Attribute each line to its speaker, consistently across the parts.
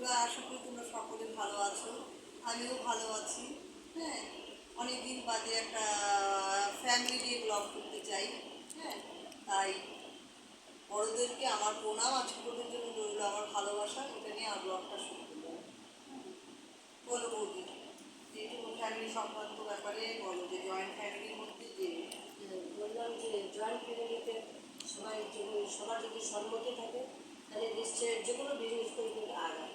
Speaker 1: বন্ধুরা, আশা করি তোমরা সকলে ভালো আছো। আমিও ভালো আছি। হ্যাঁ, অনেকদিন বাদে একটা ফ্যামিলি ডে ব্লগ করতে চাই। হ্যাঁ, তাই বড়োদেরকে আমার প্রণাম আর ছোটোদের জন্য রইল আমার ভালোবাসা। এটা নিয়ে আমার ব্লগটা শুরু করলাম। বলো বৌদি, যেটুকু ফ্যামিলি সংক্রান্ত ব্যাপারে বলো, যে জয়েন্ট ফ্যামিলির মধ্যে যে
Speaker 2: বললাম যে জয়েন্ট ফ্যামিলিতে সবার যদি সম্মতি থাকে তাহলে নিশ্চয়ই যে কোনো বিজনেস করে কিন্তু আগায়,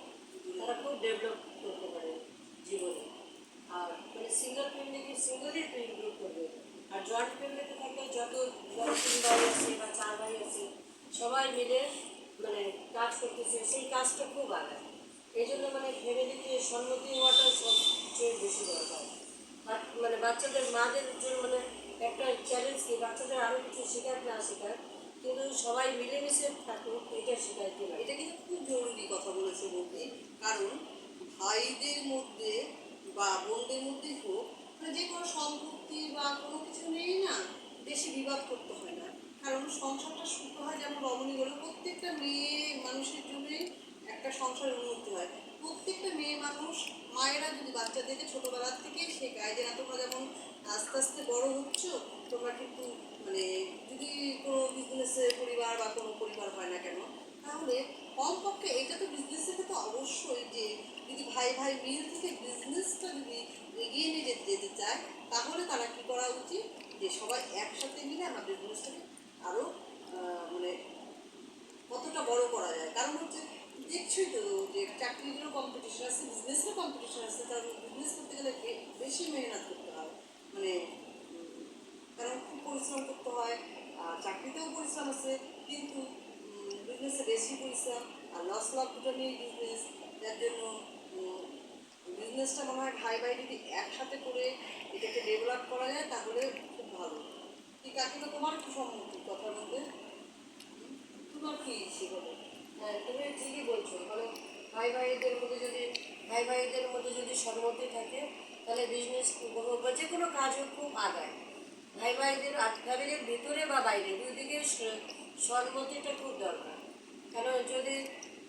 Speaker 2: তারা খুব ডেভেলপ করতে পারে জীবনে। আর মানে সিঙ্গেল ফ্যামিলিকে সিঙ্গেলই ইমপ্রুভ করবে, আর জয়েন্ট ফ্যামিলিতে থাকলে যত ধরো 3 ভাই আছে বা 4 ভাই আছে, সবাই মিলে মানে কাজ করতেছে, সেই কাজটা খুব আগায়। এই জন্য মানে ফ্যামিলিতে সম্মতি হওয়াটা সবচেয়ে বেশি দরকার। আর মানে বাচ্চাদের মাদের জন্য মানে একটা চ্যালেঞ্জ কি, বাচ্চাদের আরও কিছু শেখাক না শেখাক, কিন্তু সবাই মিলেমিশে থাকুক, এটা শেখাইতে লাগে।
Speaker 1: এটা কিন্তু খুব জরুরি কথা বলেছে বৌদি। কারণ ভাইদের মধ্যে বা বোনদের মধ্যেই হোক, মানে যে কোনো সম্পত্তি বা কোনো কিছু নেই না, বেশি বিবাদ করতে হয় না। কারণ সংসারটা সুখ হয়, যেমন রমণী বলে, প্রত্যেকটা মেয়ে মানুষের জন্যই একটা সংসারের উন্নতি হয়। প্রত্যেকটা মেয়ে মানুষ, মায়েরা যদি বাচ্চাদেরকে ছোটোবেলার থেকে শেখায় যে না, তোমরা যেমন আস্তে আস্তে বড় হচ্ছ, তোমরা কিন্তু মানে যদি কোনো বিজনেসের পরিবার বা কোনো পরিবার হয় না কেন, তাহলে কমপক্ষে এটা তো বিজনেসের ক্ষেত্রে অবশ্যই, যে যদি ভাই ভাই মিল থেকে বিজনেসটা যদি এগিয়ে নিয়ে যেতে চায়, তাহলে তারা কী করা উচিত, যে সবাই একসাথে মিলে আমার বিজনেসটাকে আরও মানে কতটা বড় করা যায়। কারণ হচ্ছে দেখছই তো যে চাকরিরও কম্পিটিশন আছে, বিজনেসেরও কম্পিটিশন আছে। কারণ বিজনেস করতে গেলে বেশি মেহনত করতে হয়, মানে কারণ খুব পরিশ্রম করতে হয়। আর চাকরিতেও পরিশ্রম আছে, কিন্তু বিজনেসে বেশি পরিশ্রম আর লস লাভ দুটো নিয়ে বিজনেস। যার জন্য বিজনেসটা মনে হয় ভাই ভাই যদি একসাথে করে এটাকে ডেভেলপ করা যায়, তাহলে খুব ভালো। ঠিক আছে, তো তোমার কি সম্মতি কথার মধ্যে? তোমার কি সেভাবে?
Speaker 2: হ্যাঁ, তুমি ঠিকই বলছো। কারণ ভাই ভাইদের মধ্যে যদি সম্মতি থাকে, তাহলে বিজনেস বা যে কোনো কাজও খুব আগায়। ভাই ভাইদের ফ্যামিলির ভিতরে বা বাইরে দুই দিকে সম্মতিটা খুব দরকার। কারণ যদি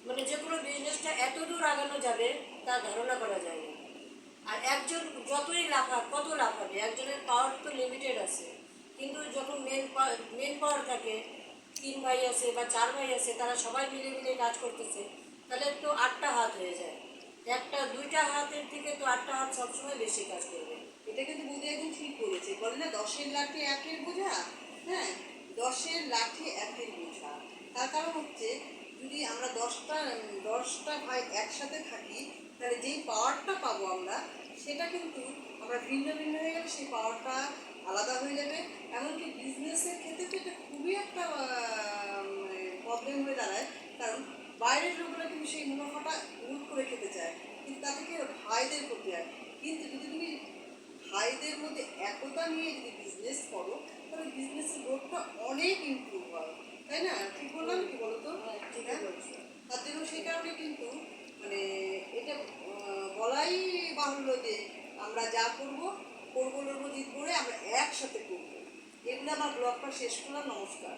Speaker 2: মানে যে কোনো বিজনেসটা এত দূর আগানো যাবে তা ধারণা করা যায় না। আর একজন যতই লাফাক, কত লাফাবে, একজনের পাওয়ার তো লিমিটেড আছে। কিন্তু যখন মেন পাওয়ার থাকে, 3 ভাই আছে বা 4 ভাই আছে, তারা সবাই মিলে মিলে কাজ করতেছে, তাহলে তো 8টা হাত হয়ে যায়। একটা 2টা হাতের থেকে তো 8টা হাত সবসময় বেশি কাজ করবে।
Speaker 1: এটা কিন্তু বুঝে একদম ঠিক বলেছে। বলে না, 10-এর লাঠি 1-এর বোঝা। হ্যাঁ, 10-এর লাঠি 1-এর বোঝা। তার কারণ হচ্ছে, যদি আমরা 10টা ভাই একসাথে থাকি, তাহলে যেই পাওয়ারটা পাবো আমরা, সেটা কিন্তু আমরা ভিন্ন ভিন্ন হয়ে গেলে সেই পাওয়ারটা আলাদা হয়ে যাবে। এমনকি বিজনেসের ক্ষেত্রে তো এটা খুবই একটা মানে প্রবলেম হয়ে দাঁড়ায়। কারণ বাইরের লোকরা কিন্তু সেই মুনাফাটা লুট করে খেতে চায়, কিন্তু তাতে কি ভাইদের ক্ষতি হয়। কিন্তু যদি তুমি ভাইদের মধ্যে একতা নিয়ে যদি বিজনেস করো, তাহলে বিজনেসের গ্রোথটা অনেক ইমপ্রুভ হয়। তাই না? ঠিক বললাম কি বলো তো?
Speaker 2: ঠিকই বলছো।
Speaker 1: তার জন্য সেই কারণে কিন্তু মানে এটা বলাই বাহুল্য যে আমরা যা করবো, করবো লড়বো জিত করে আমরা একসাথে করবো। এগুলো আমার ব্লগটা শেষ করলাম। নমস্কার।